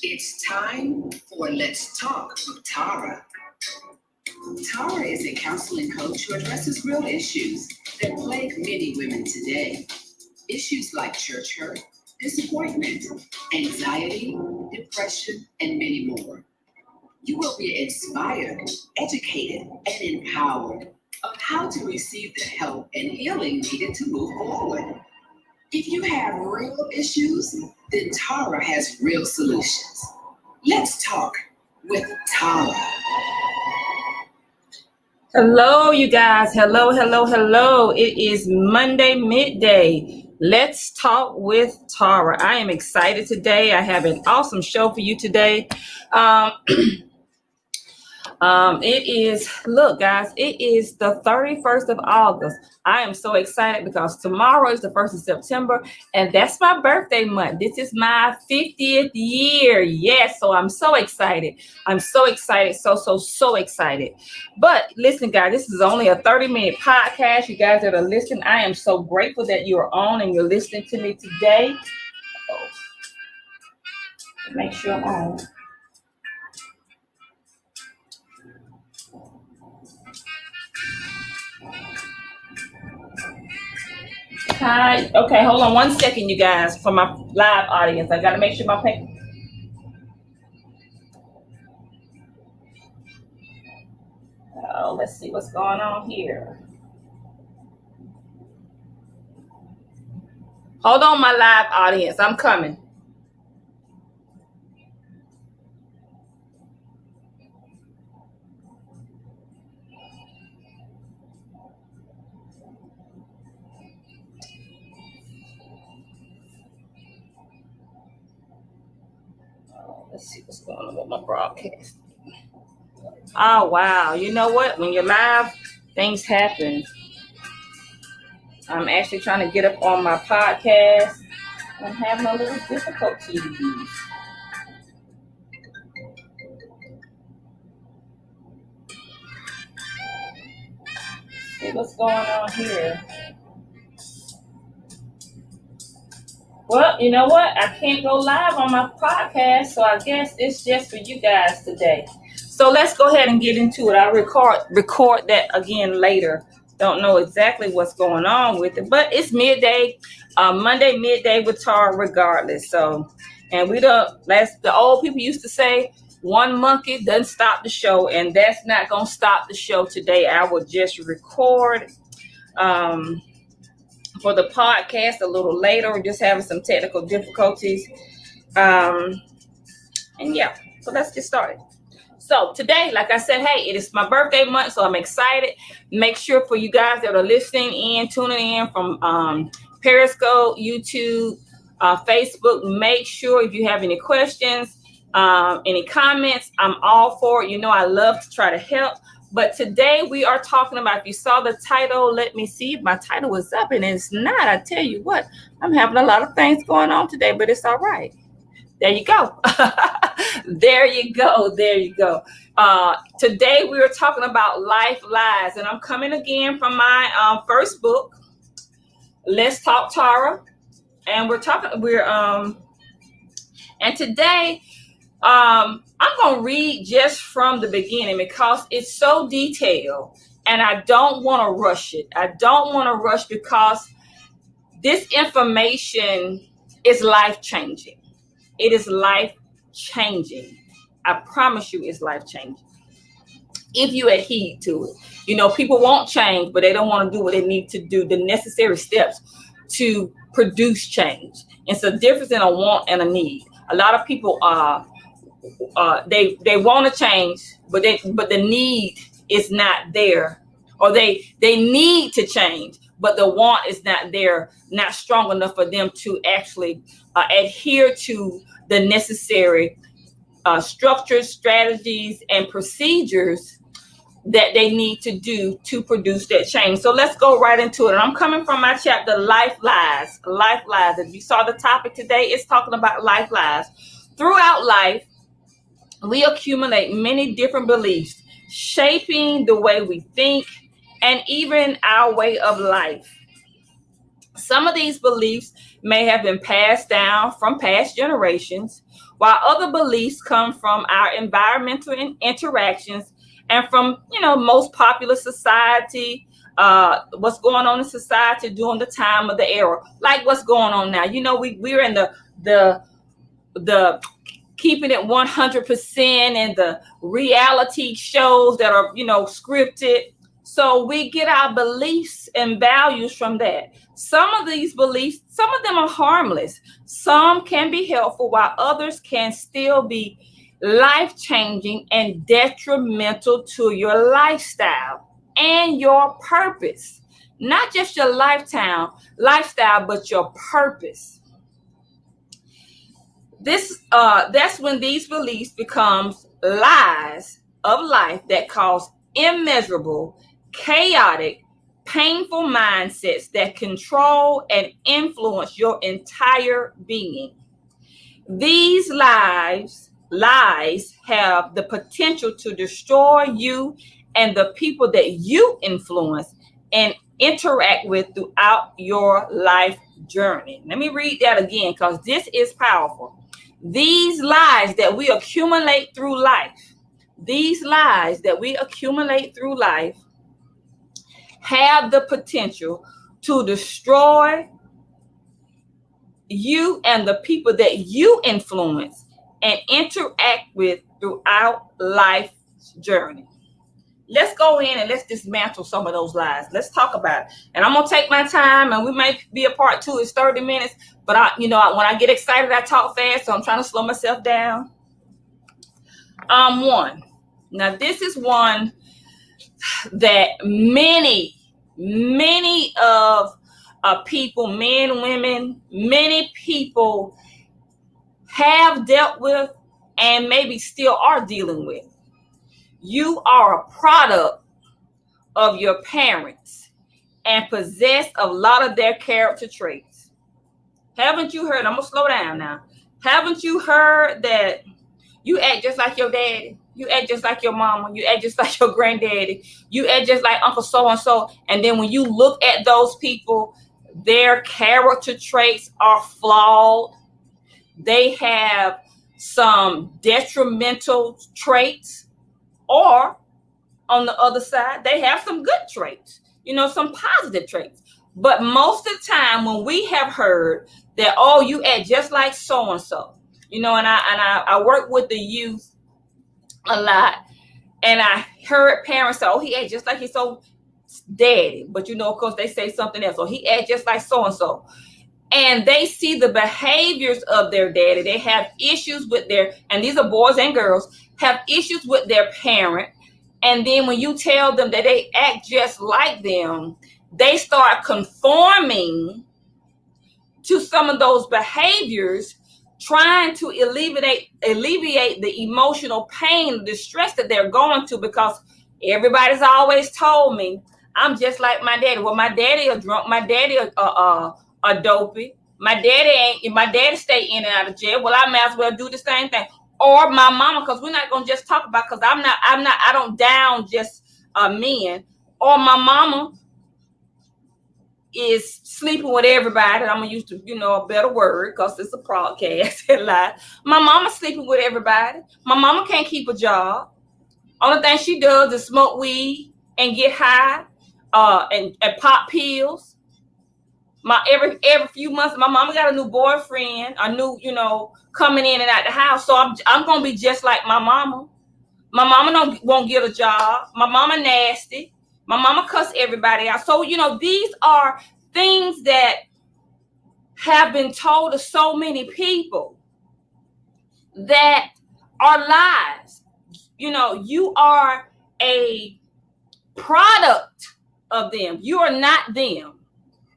It's time for Let's Talk with Tara. Tara is a counseling coach who addresses real issues that plague many women today. Issues like church hurt, disappointment, anxiety, depression, and many more. You will be inspired, educated, and empowered of how to receive the help and healing needed to move forward. If you have real issues, then Tara has real solutions. Let's talk with Tara. Hello, you guys. Hello. It is Monday midday. Let's talk with Tara. I am excited today. I have an awesome show for you today. Look, guys, it is the 31st of August. I am so excited because tomorrow is the 1st of September, and that's my birthday month. This is my 50th year. Yes, so I'm so excited. So excited. But listen, guys, this is only a 30-minute podcast. You guys that are listening, I am so grateful that you're on and you're listening to me today. Make sure I'm on. Hi. Okay, hold on 1 second, you guys, for my live audience. I gotta make sure my paper. Oh, let's see what's going on here. Hold on, my live audience. I'm coming. Let's see what's going on with my broadcast. Oh, wow. You know what? When you're live, things happen. I'm actually trying to get up on my podcast. I'm having a little difficulties. See what's going on here. Well, you know what? I can't go live on my podcast, so I guess it's just for you guys today. So let's go ahead and get into it. I'll record that again later. Don't know exactly what's going on with it, but it's midday, Monday midday with Tara regardless. So, and the old people used to say, one monkey doesn't stop the show, and that's not going to stop the show today. I will just record for the podcast a little later. We're just having some technical difficulties. And yeah, so let's get started. So today, like I said, hey, it is my birthday month, so I'm excited. Make sure for you guys that are listening in, tuning in from Periscope, YouTube, Facebook, make sure if you have any questions, any comments, I'm all for it. You know, I love to try to help. But today we are talking about, if you saw the title, let me see if my title was up, and it's not. I tell you what, I'm having a lot of things going on today, but it's all right. There you go. There you go. Today we are talking about life lies, and I'm coming again from my first book, Let's Talk Tara, and and today I'm going to read just from the beginning because it's so detailed, and I don't want to rush it. I don't want to rush because this information is life-changing. It is life-changing. I promise you it's life-changing. If you adhere to it. You know, people won't change, but they don't want to do what they need to do, the necessary steps to produce change. It's a difference in a want and a need. A lot of people they want to change, but the need is not there, or they need to change, but the want is not there, not strong enough for them to actually adhere to the necessary structures, strategies, and procedures that they need to do to produce that change. So let's go right into it. And I'm coming from my chapter, Life Lies. Life Lies. If you saw the topic today, it's talking about life lies. Throughout life, we accumulate many different beliefs, shaping the way we think and even our way of life. Some of these beliefs may have been passed down from past generations, while other beliefs come from our environmental interactions and from, most popular society, what's going on in society during the time of the era, like what's going on now. We're in the keeping it 100% and the reality shows that are, scripted. So we get our beliefs and values from that. Some of these beliefs, some of them are harmless. Some can be helpful, while others can still be life-changing and detrimental to your lifestyle and your purpose. Not just your lifestyle, but your purpose. That's when these beliefs becomes lies of life that cause immeasurable, chaotic, painful mindsets that control and influence your entire being. These lies have the potential to destroy you and the people that you influence and interact with throughout your life journey. Let me read that again, because this is powerful. These lies that we accumulate through life, have the potential to destroy you and the people that you influence and interact with throughout life's journey. Let's go in and let's dismantle some of those lies. Let's talk about it. And I'm going to take my time, and we may be a part 2. It's 30 minutes. But when I get excited, I talk fast. So I'm trying to slow myself down. One. Now, this is one that many of people, men, women, many people have dealt with and maybe still are dealing with. You are a product of your parents and possess a lot of their character traits. Haven't you heard? I'm going to slow down now. Haven't you heard that you act just like your daddy? You act just like your mama. You act just like your granddaddy. You act just like Uncle so-and-so. And then when you look at those people, their character traits are flawed. They have some detrimental traits. Or on the other side, they have some good traits, some positive traits. But most of the time when we have heard that, oh, you act just like so-and-so, and I work with the youth a lot, and I heard parents say, oh, he act just like his old daddy. But, of course, they say something else. Oh, he act just like so-and-so. And they see the behaviors of their daddy. They have issues with and these are boys and girls, have issues with their parent. And then when you tell them that they act just like them, they start conforming to some of those behaviors, trying to alleviate the emotional pain, the stress that they're going through, because everybody's always told me I'm just like my daddy. Well, my daddy a drunk, my daddy a dopey. My daddy stay in and out of jail. Well, I may as well do the same thing. Or my mama, because we're not gonna just talk about, because I don't down just men. Or my mama is sleeping with everybody. I'm gonna use a better word, because it's a podcast. My mama's sleeping with everybody. My mama can't keep a job. Only thing she does is smoke weed and get high, and pop pills. Every few months, my mama got a new boyfriend, a new, coming in and out the house. So I'm gonna be just like my mama. My mama won't get a job. My mama nasty. My mama cuss everybody out. So these are things that have been told to so many people that are lies. You are a product of them. You are not them.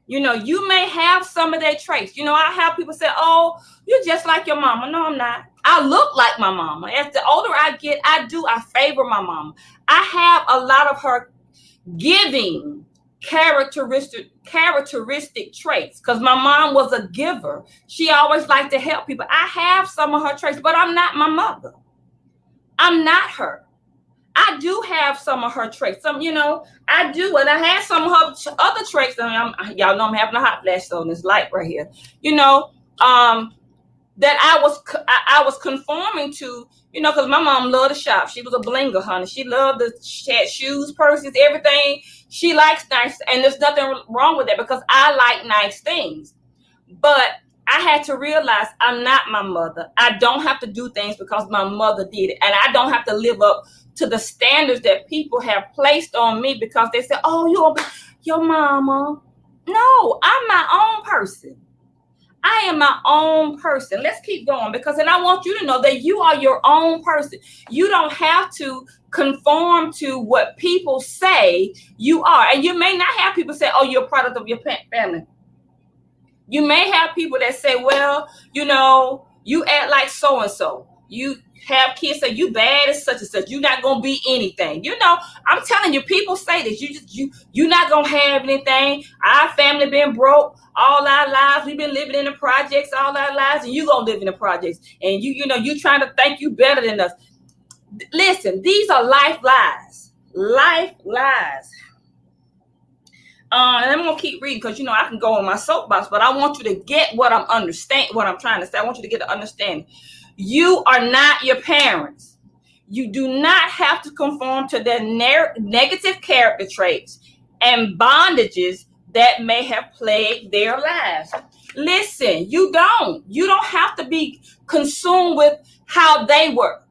You may have some of their traits. I have people say, oh, you're just like your mama. No, I'm not. I look like my mama. As the older I get, I favor my mama. I have a lot of her giving characteristic traits, because my mom was a giver. She always liked to help people. I have some of her traits, but I'm not my mother. I'm not her. I do have some of her traits. Some, I do, and I had some of her other traits. And y'all know I'm having a hot flash on this light right here. That I was conforming to, because my mom loved to shop. She was a blinger, honey. She had shoes, purses, everything. She likes nice, and there's nothing wrong with that because I like nice things. But I had to realize I'm not my mother. I don't have to do things because my mother did it, and I don't have to live up to the standards that people have placed on me because they say, "Oh, you're your mama." No, I'm my own person. I am my own person. Let's keep going and I want you to know that you are your own person. You don't have to conform to what people say you are. And you may not have people say, "Oh, you're a product of your family." You may have people that say, "Well, you act like so-and-so. You have kids say you bad as such and such. You're not gonna be anything." I'm telling you, people say this. You're not gonna have anything. Our family been broke all our lives. We've been living in the projects all our lives, and you gonna live in the projects. And you trying to think you better than us. Listen, these are life lies. Life lies. And I'm gonna keep reading because I can go on my soapbox, but I want you to get what I'm trying to say. I want you to get the understanding. You are not your parents. You do not have to conform to their negative character traits and bondages that may have plagued their lives. Listen, you don't have to be consumed with how they were.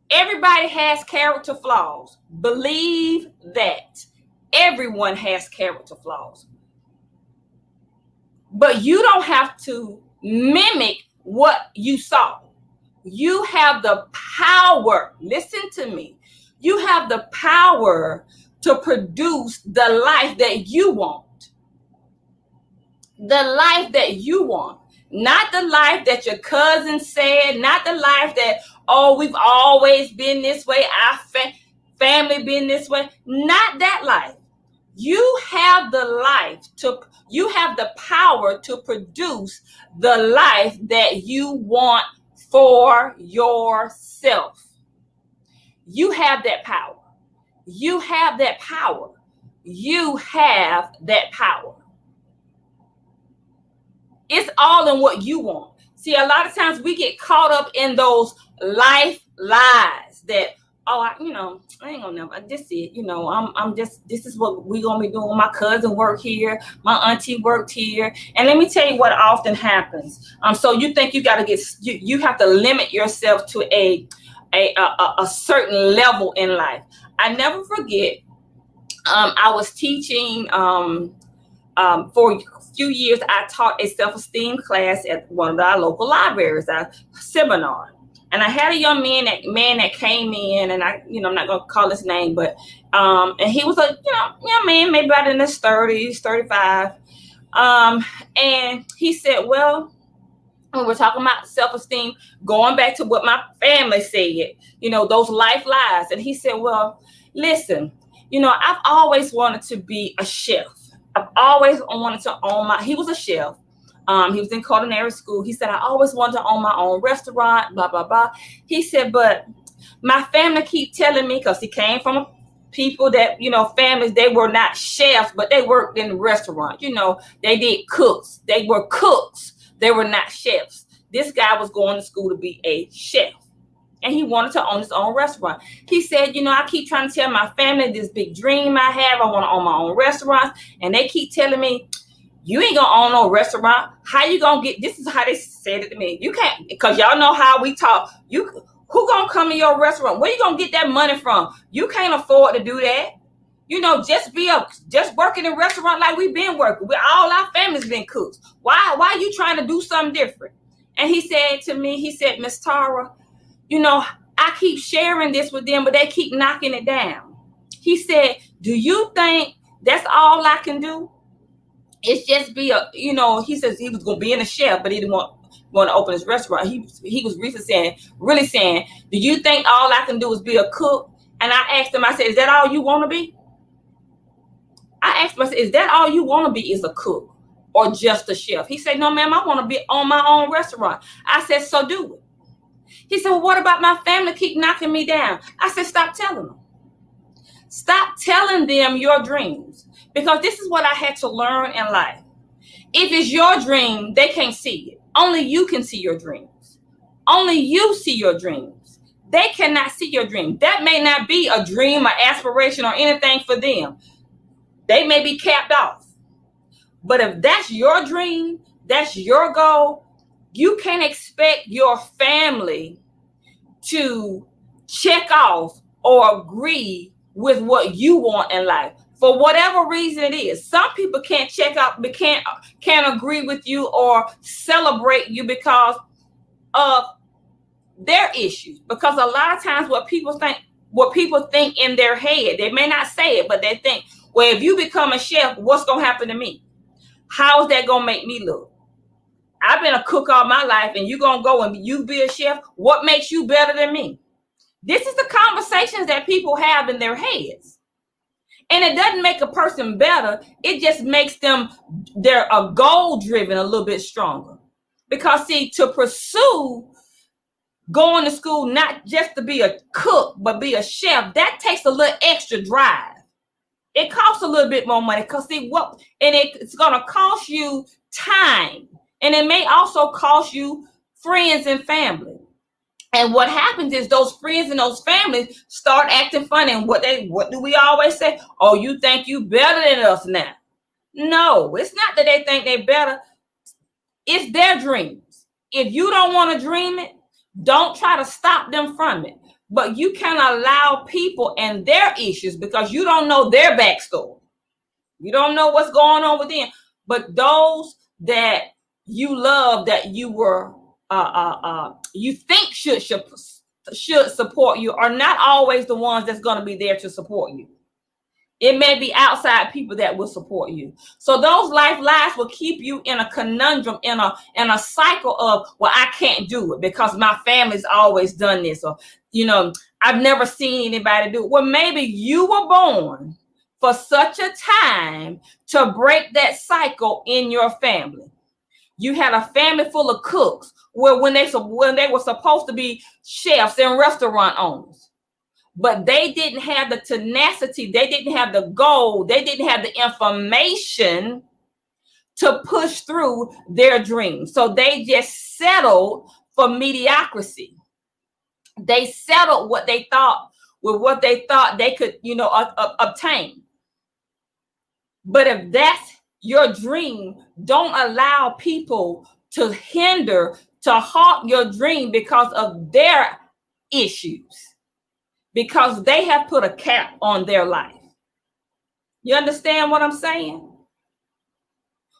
Everybody has character flaws. Believe that. Everyone has character flaws. But you don't have to mimic what you saw. You have the power. Listen to me. You have the power to produce the life that you want. The life that you want. Not the life that your cousin said. Not the life that, "Oh, we've always been this way. Our family been this way." Not that life. You have you have the power to produce the life that you want for yourself. You have that power. You have that power. You have that power. It's all in what you want. See, a lot of times we get caught up in those life lies that, "Oh, I ain't gonna never. This is I'm just. This is what we gonna be doing. My cousin worked here. My auntie worked here." And let me tell you what often happens. So you think you gotta you have to limit yourself to a certain level in life. I never forget. I was teaching for a few years. I taught a self-esteem class at one of our local libraries, a seminar. And I had a young man that came in, and I'm not gonna call his name, but and he was a young man, maybe about in his 30s, 35. And he said, "Well," when we're talking about self-esteem, going back to what my family said, those life lies. And he said, "Well, listen, I've always wanted to be a chef. I've always wanted to own he was a chef. He was in culinary school. He said, "I always wanted to own my own restaurant, blah, blah, blah." He said, "But my family keep telling me," because he came from people that, families, they were not chefs, but they worked in the restaurant. They did cooks. They were cooks. They were not chefs. This guy was going to school to be a chef, and he wanted to own his own restaurant. He said, "I keep trying to tell my family this big dream I have. I want to own my own restaurant. And they keep telling me, 'You ain't gonna own no restaurant. How you gonna get,'" this is how they said it to me, "You can't," because y'all know how we talk. Who gonna come to your restaurant? Where you gonna get that money from? You can't afford to do that. Just work in a restaurant like we've been working. All our families been cooks. Why are you trying to do something different?" And he said to me, he said, "Miss Tara, I keep sharing this with them, but they keep knocking it down." He said, "Do you think that's all I can do? It's just be he says he was going to be in a chef, but he didn't want to open his restaurant. He was really saying, 'Do you think all I can do is be a cook?' And I asked him, I said, 'Is that all you want to be?' I asked him, I said, 'Is that all you want to be, is a cook or just a chef?' He said, 'No, ma'am, I want to be on my own restaurant.' I said, 'So do it.' He said, well, what about my family keep knocking me down? I said, stop telling them. Stop telling them your dreams. Because this is what I had to learn in life. If it's your dream, they can't see it. Only you can see your dreams. Only you see your dreams. They cannot see your dream. That may not be a dream or aspiration or anything for them. They may be capped off. But if that's your dream, that's your goal, you can't expect your family to check off or agree with what you want in life. For whatever reason it is. Some people can't check out, but can't agree with you or celebrate you because of their issues. Because a lot of times what people think in their head, they may not say it, but they think, well, if you become a chef, what's going to happen to me? How's that going to make me look? I've been a cook all my life, and you're going to go and you be a chef. What makes you better than me? This is the conversations that people have in their heads. And it doesn't make a person better. It just makes them, they're a goal driven a little bit stronger. Because see, to pursue going to school, not just to be a cook, but be a chef, that takes a little extra drive. It costs a little bit more money because see it's going to cost you time. And it may also cost you friends and family. And what happens is those friends and those families start acting funny. And what do we always say? Oh, you think you better than us now? No, it's not that they think they're better. It's their dreams. If you don't want to dream it, don't try to stop them from it. But you can't allow people and their issues because you don't know their backstory. You don't know what's going on with them. But those that you love, that you were you think should support you, are not always the ones that's going to be there to support you. It may be outside people that will support you. So those life lies will keep you in a conundrum, in a cycle of, well, I can't do it because my family's always done this, or I've never seen anybody do it. Well, maybe you were born for such a time to break that cycle in your family. You had a family full of cooks where when they were supposed to be chefs and restaurant owners, but they didn't have the tenacity, they didn't have the goal, they didn't have the information to push through their dreams. So they just settled for mediocrity. They settled what they thought they could, obtain. But if that's your dream, don't allow people to halt your dream because of their issues, because they have put a cap on their life. You understand what I'm saying?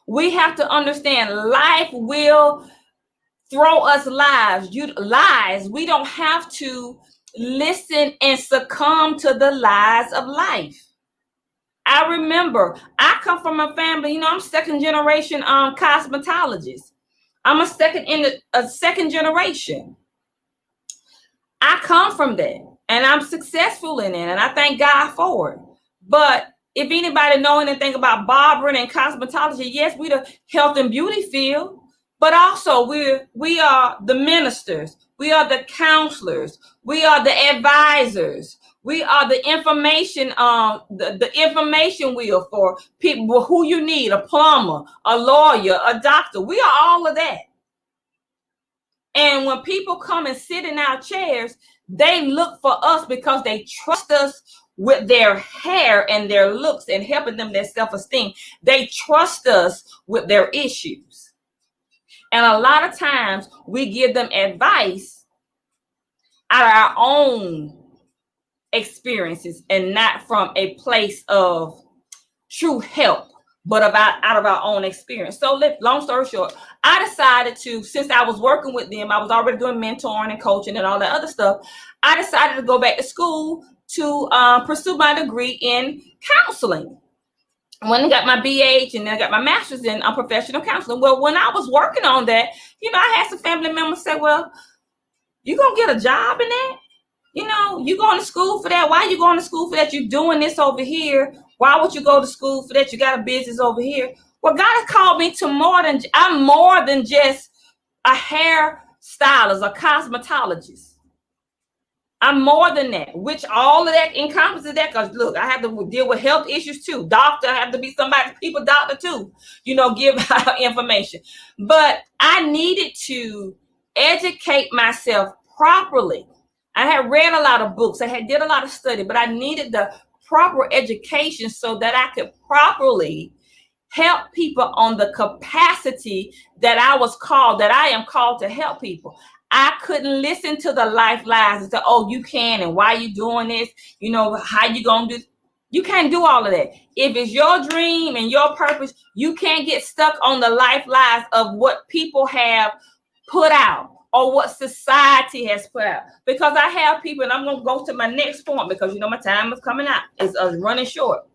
We have to understand life will throw us lies. We don't have to listen and succumb to the lies of life. I remember I come from a family, I'm second generation cosmetologist. I'm a second generation. I come from that and I'm successful in it, and I thank God for it. But if anybody know anything about barbering and cosmetology, yes, we the health and beauty field, but also we are the ministers, we are the counselors, we are the advisors. We are the information, the information wheel for people who you need, a plumber, a lawyer, a doctor. We are all of that. And when people come and sit in our chairs, they look for us because they trust us with their hair and their looks and helping them their self-esteem. They trust us with their issues. And a lot of times we give them advice out of our own experiences and not from a place of true help, but out of our own experience. So long story short, I decided to, since I was working with them, I was already doing mentoring and coaching and all that other stuff. I decided to go back to school to pursue my degree in counseling. When I got my BH and then I got my master's in professional counseling. Well, when I was working on that, I had some family members say, well, you gonna get a job in that? You going to school for that? Why are you going to school for that? You're doing this over here. Why would you go to school for that? You got a business over here. Well, God has called me to I'm more than just a hair stylist, a cosmetologist. I'm more than that, which all of that encompasses that, because look, I have to deal with health issues too. Doctor, I have to be somebody's people doctor too, give out information. But I needed to educate myself properly. I had read a lot of books. I had did a lot of study, but I needed the proper education so that I could properly help people on the capacity that I am called to help people. I couldn't listen to the life lies and say, oh, you can, and why you doing this? How you gonna do? You can't do all of that. If it's your dream and your purpose, you can't get stuck on the life lies of what people have put out or what society has put out. Because I have people, and I'm gonna go to my next point because my time is coming out. It's running short.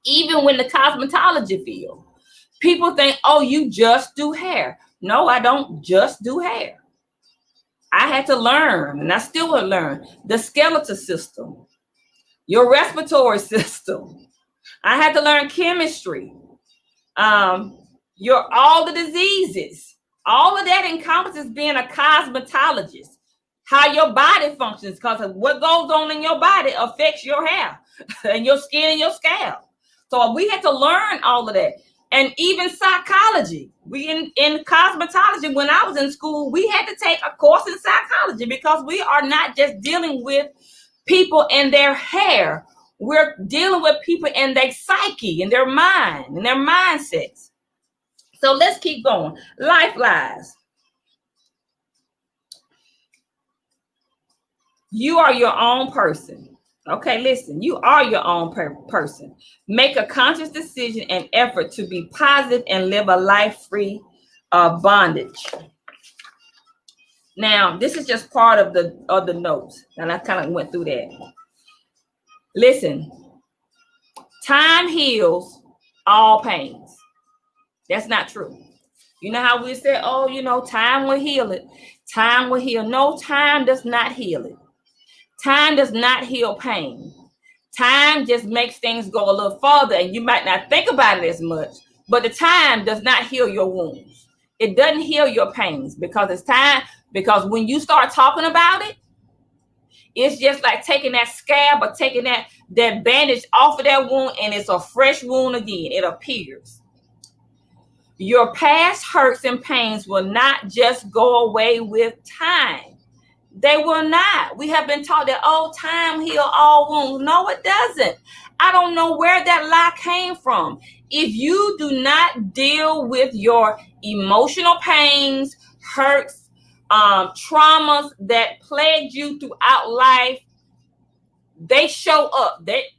Even when the cosmetology field, people think, oh, you just do hair. No, I don't just do hair. I had to learn, and I still will learn, the skeletal system, your respiratory system. I had to learn chemistry, all the diseases. All of that encompasses being a cosmetologist, how your body functions, because what goes on in your body affects your hair and your skin and your scalp. So we had to learn all of that. And even psychology. We in cosmetology, when I was in school, we had to take a course in psychology because we are not just dealing with people and their hair. We're dealing with people and their psyche and their mind and their mindsets. So let's keep going. Life lies. You are your own person. Okay, listen, you are your own person. Make a conscious decision and effort to be positive and live a life free of bondage. Now, this is just part of the notes, and I kind of went through that. Listen, time heals all pains. That's not true. You know how we say, oh, time will heal it. Time will heal. No, time does not heal it. Time does not heal pain. Time just makes things go a little further, and you might not think about it as much, but the time does not heal your wounds. It doesn't heal your pains because it's time. Because when you start talking about it, it's just like taking that scab or taking that bandage off of that wound, and it's a fresh wound again. It appears. Your past hurts and pains will not just go away with time. They will not. We have been taught that, time heals all wounds. No, it doesn't. I don't know where that lie came from. If you do not deal with your emotional pains, hurts, traumas that plagued you throughout life, they show up. They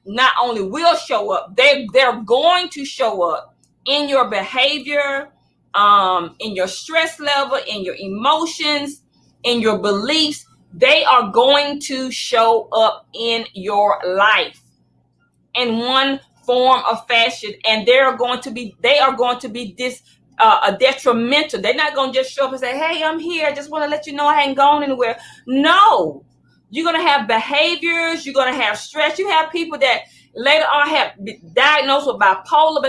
not only will show up, they're going to show up in your behavior, in your stress level, in your emotions, in your beliefs. They are going to show up in your life in one form or fashion, and they are going to be detrimental. They're not going to just show up and say, hey, I'm here, I just want to let you know I ain't going anywhere. No, you're going to have behaviors, you're going to have stress. You have people that later on have been diagnosed with bipolar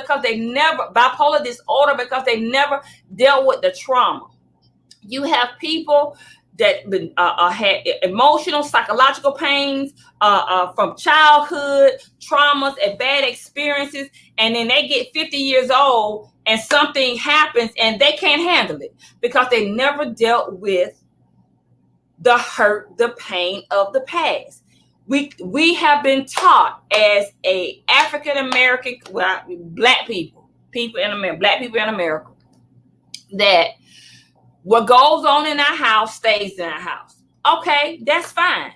disorder because they never dealt with the trauma. You have people that had emotional, psychological pains from childhood traumas and bad experiences, and then they get 50 years old and something happens and they can't handle it because they never dealt with the hurt, the pain of the past. We have been taught as a African American, black people in America, that what goes on in our house stays in our house. Okay, that's fine.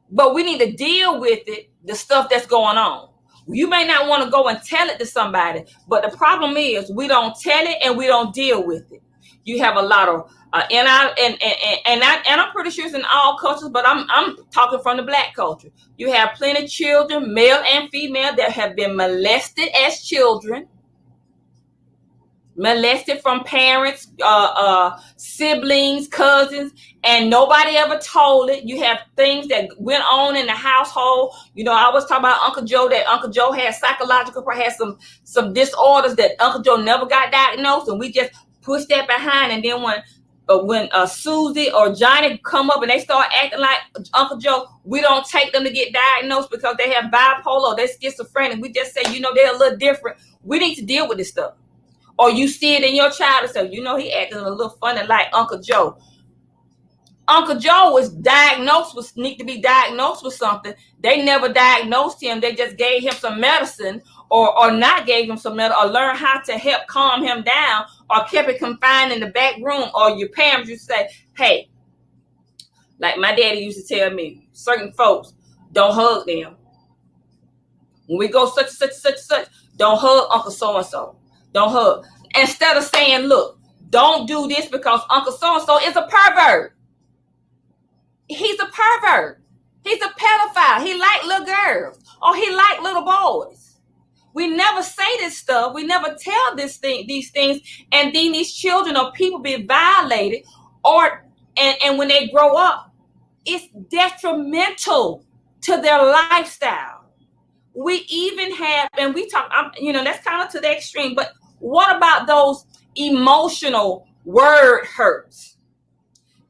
But we need to deal with it, the stuff that's going on. You may not want to go and tell it to somebody, but the problem is we don't tell it and we don't deal with it. You have a lot of and I'm pretty sure it's in all cultures, but I'm talking from the black culture. You have plenty of children, male and female, that have been molested as children, molested from parents, siblings, cousins, and nobody ever told it. You have things that went on in the household. I was talking about Uncle Joe, that Uncle Joe had some disorders that Uncle Joe never got diagnosed, and we just push that behind, and then when Susie or Johnny come up and they start acting like Uncle Joe, we don't take them to get diagnosed because they have bipolar or they're schizophrenic. We just say, they're a little different. We need to deal with this stuff. Or you see it in your child and say, he acting a little funny like Uncle Joe. Uncle Joe was need to be diagnosed with something. They never diagnosed him. They just gave him some medicine or not gave him some medicine or learned how to help calm him down or kept it confined in the back room. Or your parents used to say, hey, like my daddy used to tell me, certain folks, don't hug them. When we go such, don't hug Uncle so-and-so. Don't hug. Instead of saying, look, don't do this because Uncle so-and-so is a pervert. He's a pervert. He's a pedophile. He like little girls or he like little boys. We never say this stuff. We never tell these things. And then these children or people be violated and when they grow up, it's detrimental to their lifestyle. We even have, and we talk, that's kind of to the extreme, but what about those emotional word hurts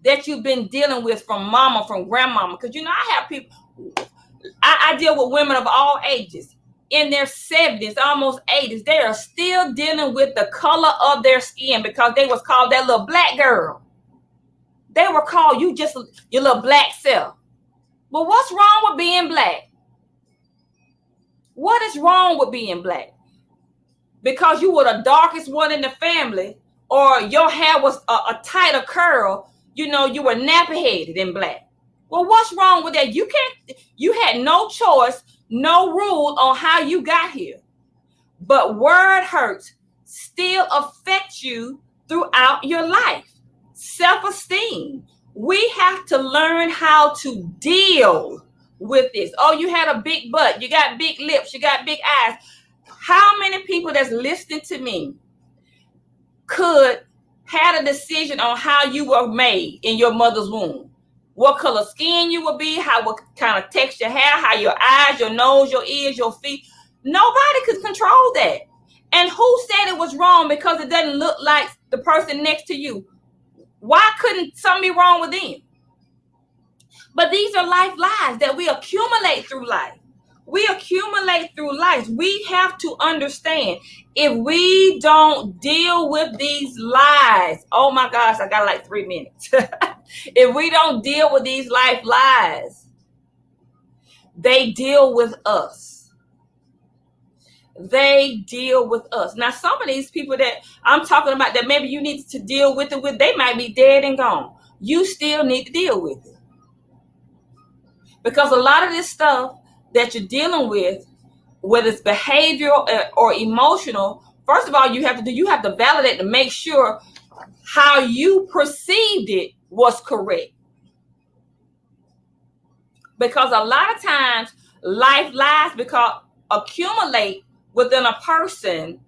that you've been dealing with from mama, from grandmama? Because, I have people, I deal with women of all ages in their 70s, almost 80s. They are still dealing with the color of their skin because they was called that little black girl. They were called your little black self. But what's wrong with being black? What is wrong with being black? Because you were the darkest one in the family or your hair was a tighter curl, you were nappy-headed and black. Well, what's wrong with that? You had no choice, no rule on how you got here. But word hurts still affect you throughout your life. Self-esteem. We have to learn how to deal with this. Oh, you had a big butt. You got big lips. You got big eyes. How many people that's listening to me could had a decision on how you were made in your mother's womb? What color skin you would be, what kind of texture hair, how your eyes, your nose, your ears, your feet. Nobody could control that. And who said it was wrong because it doesn't look like the person next to you? Why couldn't something be wrong with them? But these are life lies that we accumulate through life. We accumulate through life. We have to understand if we don't deal with these lies, oh my gosh, I got like 3 minutes. If we don't deal with these life lies, they deal with us. They deal with us. Now, some of these people that I'm talking about that maybe you need to deal with it with, they might be dead and gone. You still need to deal with it. Because a lot of this stuff that you're dealing with, whether it's behavioral or emotional, first of all, you have to validate to make sure how you perceived it was correct. Because a lot of times life lies accumulate within a person,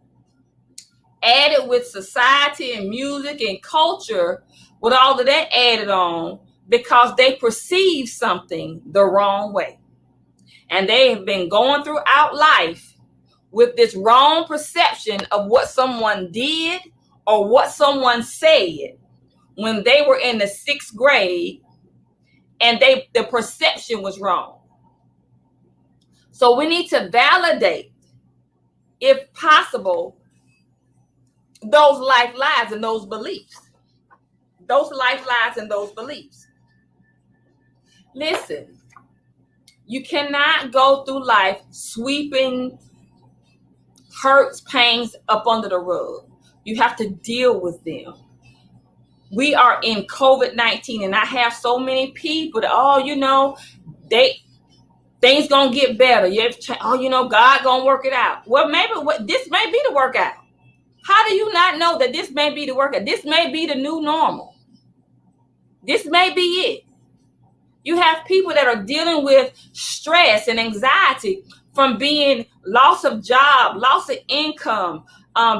added with society and music and culture, with all of that added on, because they perceive something the wrong way. And they have been going throughout life with this wrong perception of what someone did or what someone said when they were in the 6th grade, and the perception was wrong. So we need to validate, if possible, those life lies and those beliefs. Those life lies and those beliefs. Listen, you cannot go through life sweeping hurts, pains up under the rug. You have to deal with them. We are in COVID-19, and I have so many people that, things gonna get better. God gonna work it out. Well, maybe this may be the workout. How do you not know that this may be the workout? This may be the new normal. This may be it. You have people that are dealing with stress and anxiety from being loss of job, loss of income,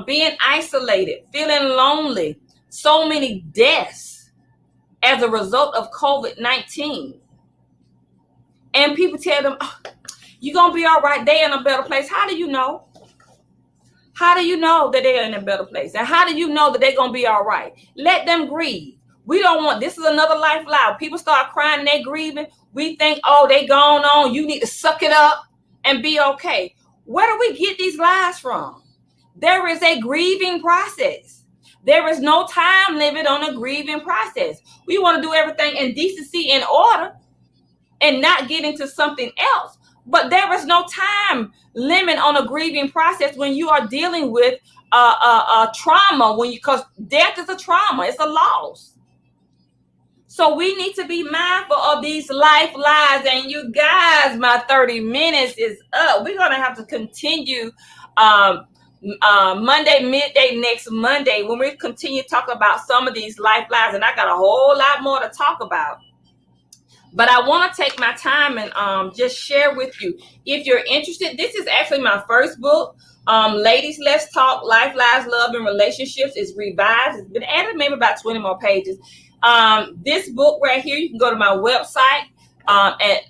being isolated, feeling lonely, so many deaths as a result of COVID-19. And people tell them, you're going to be all right. They're in a better place. How do you know? How do you know that they're in a better place? And how do you know that they're going to be all right? Let them grieve. We don't want, this is another life lie. People start crying and they grieving. We think, oh, they gone on. You need to suck it up and be okay. Where do we get these lies from? There is a grieving process. There is no time limit on a grieving process. We want to do everything in decency and order and not get into something else. But there is no time limit on a grieving process when you are dealing with trauma, because death is a trauma, it's a loss. So we need to be mindful of these life lies. And you guys, my 30 minutes is up. We're going to have to continue Monday, midday next Monday, when we continue talking about some of these life lies. And I got a whole lot more to talk about. But I want to take my time and just share with you. If you're interested, this is actually my first book. Ladies, Let's Talk, Life, Lies, Love, and Relationships is revised. It's been added maybe about 20 more pages. This book right here, you can go to my website at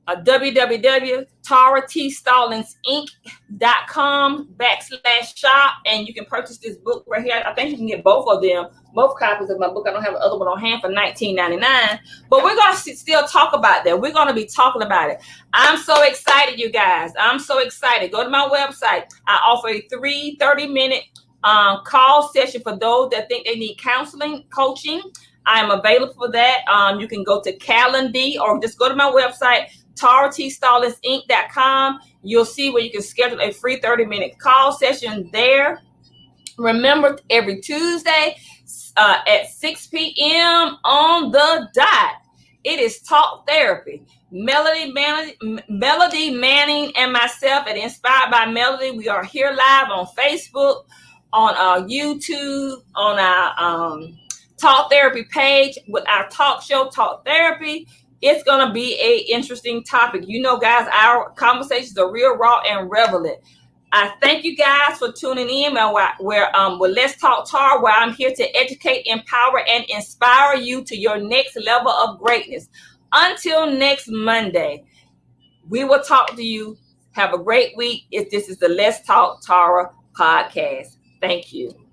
www.taratstallinsinc.com/shop, and you can purchase this book right here. I think you can get both of them, both copies of my book. I don't have the other one on hand for $19.99, but we're going to still talk about that. We're going to be talking about it. I'm so excited, you guys. I'm so excited. Go to my website. I offer a 30-minute call session for those that think they need counseling, coaching. I'm available for that. You can go to Calendly or just go to my website, taratstallinsinc.com. You'll see where you can schedule a free 30-minute call session there. Remember, every Tuesday at 6 p.m. on the dot, it is Talk Therapy. Melody Manning and myself at Inspired by Melody. We are here live on Facebook, on our YouTube, on our Talk Therapy page with our talk show, Talk Therapy. It's going to be an interesting topic. You know, guys, our conversations are real raw and relevant. I thank you guys for tuning in with Let's Talk Tara, where I'm here to educate, empower, and inspire you to your next level of greatness. Until next Monday, we will talk to you. Have a great week. This is the Let's Talk Tara podcast. Thank you.